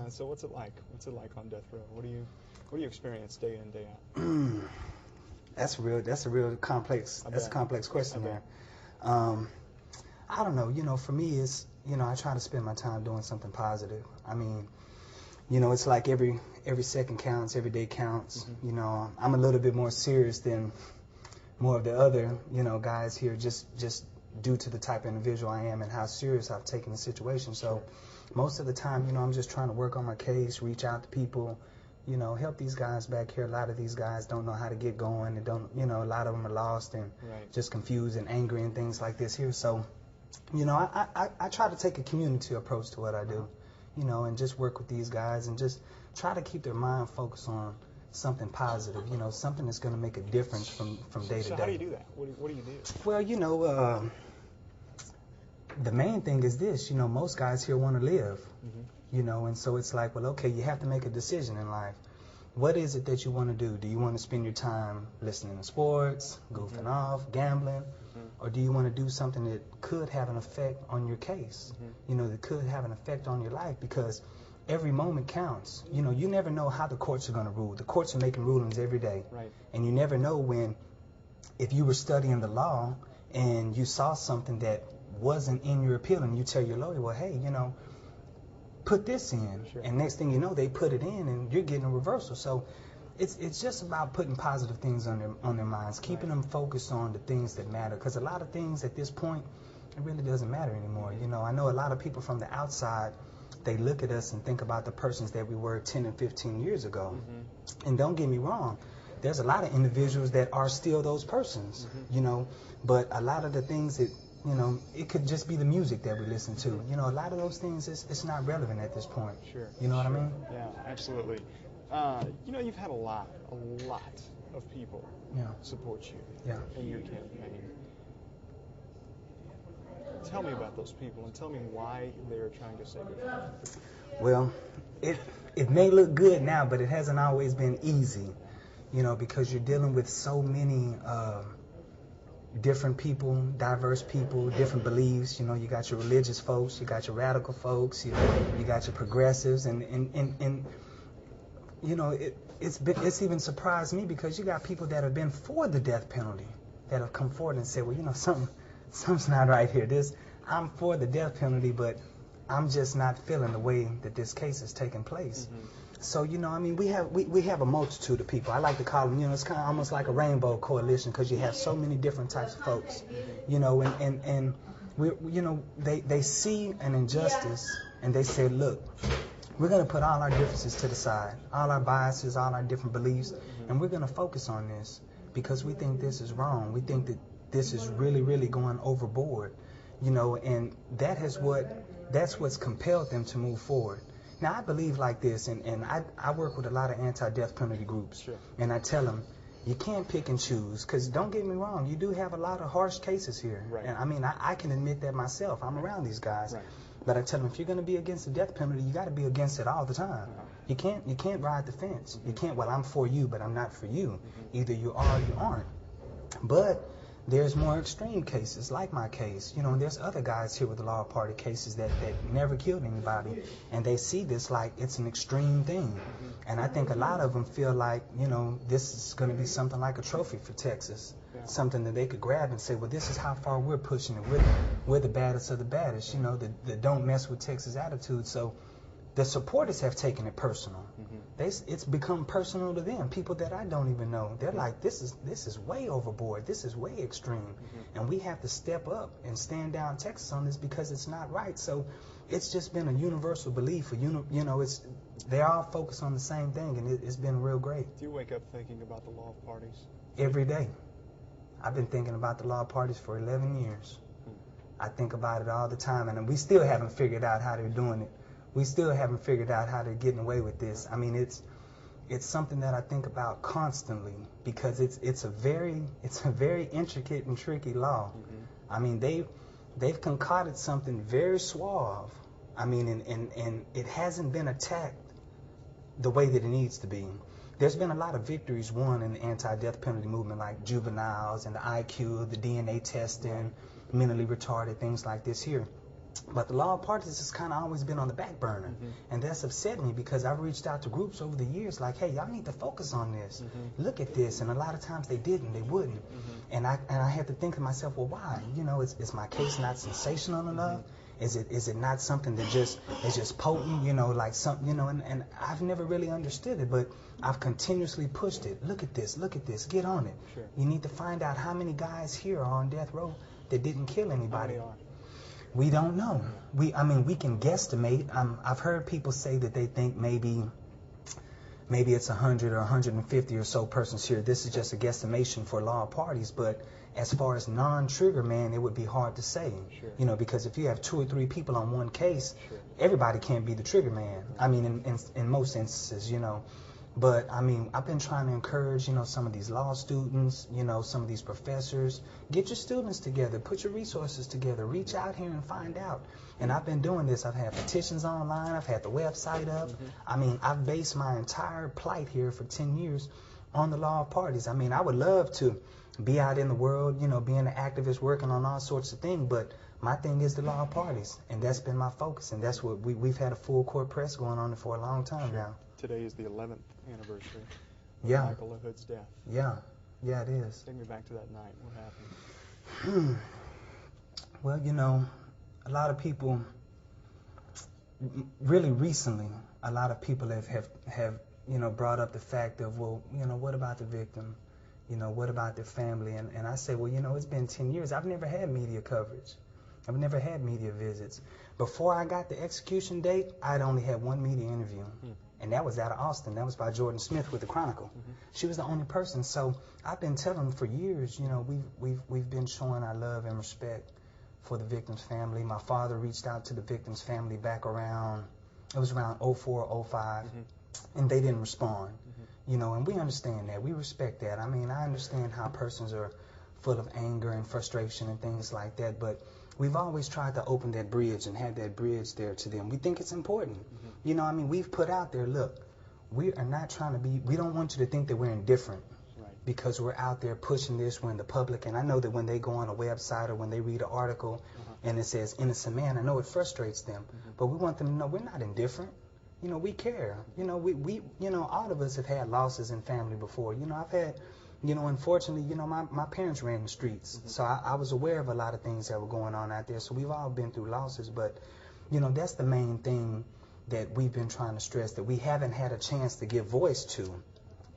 So what's it like? What's it like on death row? What do you experience day in, day out? That's a real complex. That's a complex question, man. I don't know. You know, for me, it's, you know, I try to spend my time doing something positive. I mean, you know, it's like every second counts, every day counts. Mm-hmm. You know, I'm a little bit more serious than more of the other, you know, guys here, just due to the type of individual I am and how serious I've taken the situation. So most of the time, you know, I'm just trying to work on my case, reach out to people, you know, help these guys back here. A lot of these guys don't know how to get going, and don't, you know, a lot of them are lost and just confused and angry and things like this here. So, you know, I try to take a community approach to what I do, you know, and just work with these guys and just try to keep their mind focused on something positive, you know, something that's going to make a difference from day to day. So how do you do that? What do you do? Well, you know, the main thing is this, you know, most guys here want to live, you know, and so it's like, well, okay, you have to make a decision in life. What is it that you want to do? Do you want to spend your time listening to sports, goofing off, gambling, or do you want to do something that could have an effect on your case, you know, that could have an effect on your life? Because every moment counts. You know, you never know how the courts are going to rule. The courts are making rulings every day. And you never know when, if you were studying the law and you saw something that wasn't in your appeal and you tell your lawyer, well, hey, you know, put this in. And next thing you know, they put it in and you're getting a reversal. So it's just about putting positive things on their minds, keeping them focused on the things that matter. Because a lot of things at this point, it really doesn't matter anymore. You know, I know a lot of people from the outside, they look at us and think about the persons that we were 10 and 15 years ago. And don't get me wrong, there's a lot of individuals that are still those persons, you know, but a lot of the things that, you know, it could just be the music that we listen to. You know, a lot of those things, it's not relevant at this point. You know what I mean? Yeah, absolutely. You know, you've had a lot of people support you in your campaign. Tell me about those people and tell me why they're trying to save your family. Well, it may look good now, but it hasn't always been easy, you know, because you're dealing with so many different people, diverse people, different beliefs. You know, you got your religious folks, you got your radical folks, you got your progressives, and you know, it's even surprised me because you got people that have been for the death penalty that have come forward and said, well, you know, something's not right here. I'm for the death penalty, but I'm just not feeling the way that this case is taking place. So, you know, I mean, we have a multitude of people. I like to call them, you know, it's kind of almost like a rainbow coalition because you have so many different types of folks, you know, and we, you know, they see an injustice and they say, look, we're going to put all our differences to the side, all our biases, all our different beliefs, and we're going to focus on this because we think this is wrong. We think that this is really, really going overboard, you know, and that's what's compelled them to move forward. Now, I believe like this, and I work with a lot of anti-death penalty groups, and I tell them, you can't pick and choose, because don't get me wrong, you do have a lot of harsh cases here. And I mean, I can admit that myself. I'm around these guys. But I tell them, if you're going to be against the death penalty, you got to be against it all the time. You can't ride the fence. You can't, well, I'm for you, but I'm not for you. Either you are or you aren't. But there's more extreme cases, like my case. You know, there's other guys here with the Law Party cases that never killed anybody, and they see this like it's an extreme thing. And I think a lot of them feel like, you know, this is going to be something like a trophy for Texas, something that they could grab and say, well, this is how far we're pushing it. We're the baddest of the baddest, you know, the don't mess with Texas attitude. So the supporters have taken it personal. It's become personal to them. People that I don't even know, they're like, this is way overboard. This is way extreme, and we have to step up and stand down Texas on this because it's not right. So it's just been a universal belief. You know, they're all focused on the same thing, and it's been real great. Do you wake up thinking about the law of parties? Every day. I've been thinking about the law of parties for 11 years. I think about it all the time, and we still haven't figured out how they're doing it. We still haven't figured out how they're getting away with this. I mean, it's something that I think about constantly because it's a very intricate and tricky law. I mean, they've concocted something very suave. I mean, and it hasn't been attacked the way that it needs to be. There's been a lot of victories won in the anti-death penalty movement, like juveniles and the IQ, the DNA testing, mentally retarded, things like this here. But the law of parties has kind of always been on the back burner. And that's upset me because I've reached out to groups over the years like, hey, y'all need to focus on this. Look at this. And a lot of times they didn't. They wouldn't. And I had to think to myself, well, why? You know, is my case not sensational enough? Is it not something that is just potent, you know, like something, you know, and I've never really understood it, but I've continuously pushed it. Look at this, get on it. Sure. You need to find out how many guys here are on death row that didn't kill anybody. How many are? We don't know. We can guesstimate. I've heard people say that they think maybe it's 100 or 150 or so persons here. This is just a guesstimation for law parties, but as far as non-trigger man, it would be hard to say. Sure. You know, because if you have 2 or 3 people on one case, sure, everybody can't be the trigger man. I mean, in most instances, you know. But, I mean, I've been trying to encourage, you know, some of these law students, you know, some of these professors. Get your students together. Put your resources together. Reach out here and find out. And I've been doing this. I've had petitions online. I've had the website up. I mean, I've based my entire plight here for 10 years on the law of parties. I mean, I would love to be out in the world, you know, being an activist, working on all sorts of things. But my thing is the law of parties. And that's been my focus. And that's what we've had a full court press going on for a long time now. Today is the 11th anniversary of Michael LaHood's death. Yeah, it is. Take me back to that night. What happened? Well, you know, a lot of people, really recently, a lot of people have you know, brought up the fact of, well, you know, what about the victim? You know, what about their family? And I say, well, you know, it's been 10 years. I've never had media coverage. I've never had media visits. Before I got the execution date, I'd only had one media interview. And that was out of Austin. That was by Jordan Smith with the Chronicle. She was the only person. So I've been telling them for years, you know, we've been showing our love and respect for the victim's family. My father reached out to the victim's family back around, it was around 04, 05, and they didn't respond. You know, and we understand that. We respect that. I mean, I understand how persons are full of anger and frustration and things like that, but we've always tried to open that bridge and have that bridge there to them. We think it's important. You know, I mean, we've put out there, look, we are not trying to be, we don't want you to think that we're indifferent. Right. Because we're out there pushing this, we're in the public, and I know that when they go on a website or when they read an article and it says innocent man, I know it frustrates them, but we want them to know we're not indifferent. You know, we care. You know, we you know, all of us have had losses in family before. You know, I've had, you know, unfortunately, you know, my parents ran the streets, so I was aware of a lot of things that were going on out there, so we've all been through losses, but, you know, that's the main thing that we've been trying to stress, that we haven't had a chance to give voice to,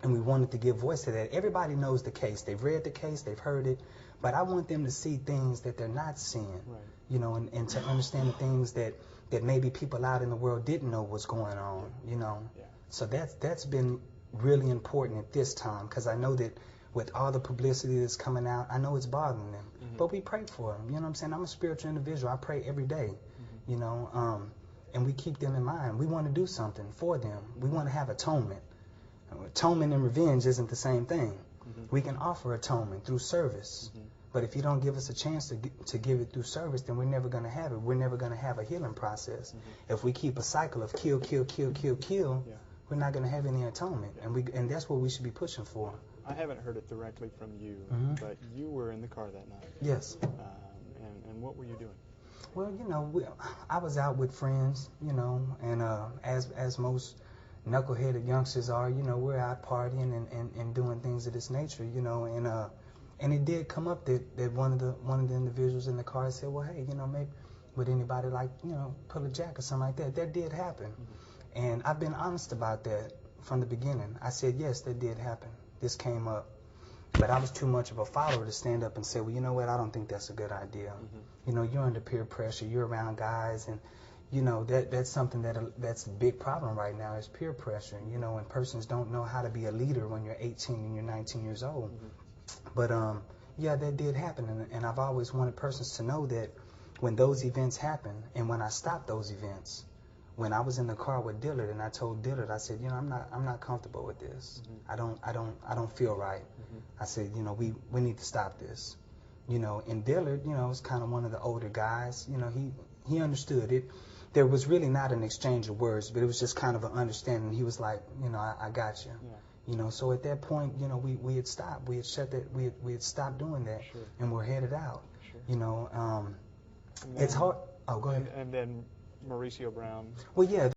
and we wanted to give voice to that. Everybody knows the case. They've read the case. They've heard it. But I want them to see things that they're not seeing, you know, and to understand the things that maybe people out in the world didn't know was going on, you know. So that's been really important at this time, because I know that with all the publicity that's coming out, I know it's bothering them. But we pray for them, you know what I'm saying? I'm a spiritual individual. I pray every day, you know, and we keep them in mind. We want to do something for them. We want to have atonement. Atonement and revenge isn't the same thing. We can offer atonement through service. But if you don't give us a chance to give it through service, then we're never going to have it. We're never going to have a healing process. If we keep a cycle of kill, we're not going to have any atonement. And that's what we should be pushing for. I haven't heard it directly from you, but you were in the car that night. Yes. And what were you doing? Well, you know, I was out with friends, you know, and as most knuckleheaded youngsters are, you know, we're out partying and doing things of this nature, you know, and it did come up that one of the individuals in the car said, well, hey, you know, maybe would anybody like, you know, pull a jack or something like that? That did happen. And I've been honest about that from the beginning. I said, yes, that did happen. This came up. But I was too much of a follower to stand up and say, well, you know what, I don't think that's a good idea. You know, you're under peer pressure, you're around guys, and, you know, that's something that's a big problem right now is peer pressure, you know, and persons don't know how to be a leader when you're 18 and you're 19 years old. But, yeah, that did happen, and I've always wanted persons to know that when those events happen and when I stopped those events, when I was in the car with Dillard and I told Dillard, I said, you know, I'm not comfortable with this. I don't feel right. I said, you know, we need to stop this. You know, and Dillard, you know, was kind of one of the older guys. You know, he understood it. There was really not an exchange of words, but it was just kind of an understanding. He was like, you know, I got you. You know, so at that point, you know, we had stopped. We had shut that. We had stopped doing that, and we're headed out. You know, it's hard. Oh, go ahead. And then Mauricio Brown. Well, yeah.